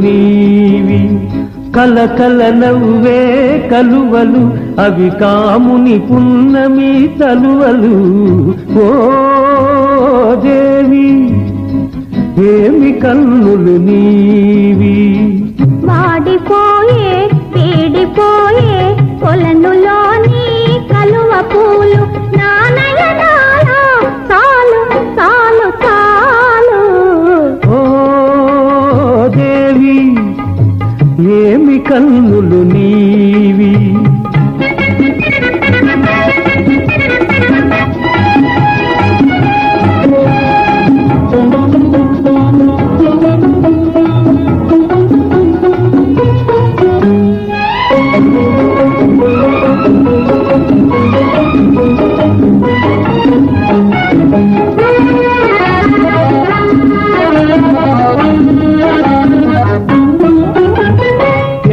నీవి కలకల నవ్వే కలువలు అవి కాముని పున్నమి తలువలు ఓ దేవి ఏమి కన్నులు నీవి వాడిపోయే పీడిపోయే కొలనులోని కలువ పూలు నానయనాలో చాలు చాలు చాలు ఓ దేవి ఏమి కన్నులు నీవి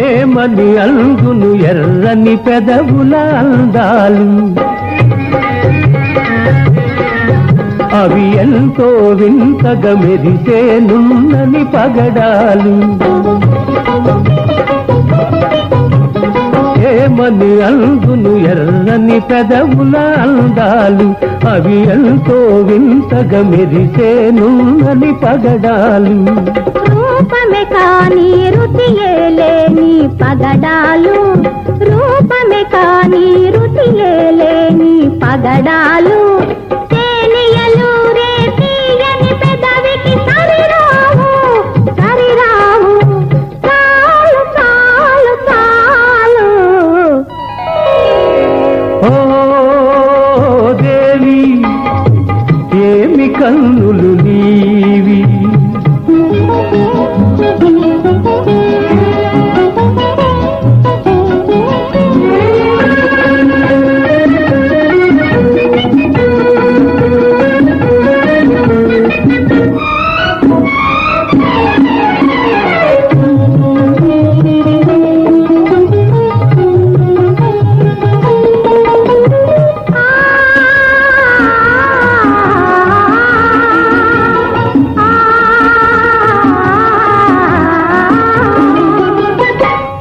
ఏమని అందును ఎర్రని పెదవుల అందాలు అవి ఎంతో వింతగా మెరిసే నున్నని పగడాలు ఏమని అందును ఎర్రని పెదవుల అందాలు అవి ఎంతో వింతగా మెరిసే నున్నని పగడాలు రూపమే కాని రుచియే లేని పగడాలు రూపమే కాని రుచియే లేని పగడాలు తేనియలు రే తీయని పెదవికి సరిరావు సరిరావు చాలు చాలు చాలు ఓ దేవి ఏమి కన్నులు నీవి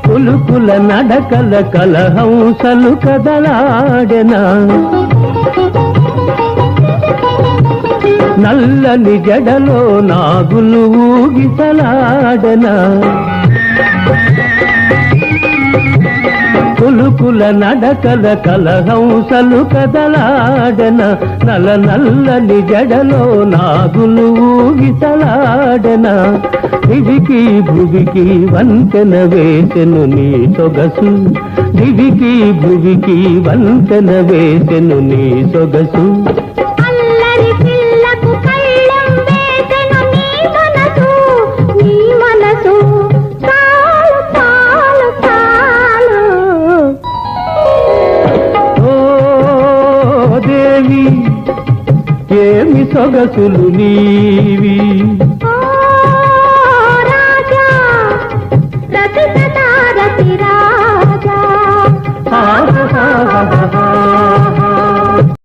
పులుపుల నడకల కలహంసలు కదలాడెనా నల్లని జడలో నాగులు ఊగిసలాడెనా పులుపుల నడకల కలహంసలు కదలాడెనా నల్లని జడలో నాగులు ఊగిసలాడెనా దివికి భువికి వంతెన వేసెను నీ సొగసు దివికి భువికి వంతెన వేసెను నీ సొగసు అల్లరి పిల్లకు కళ్ళెం వేసెను నీ మనసు నీ మనసు చాలు చాలు చాలు ఓ దేవి ఏమి సొగసులు నీవి రసికతారసిరా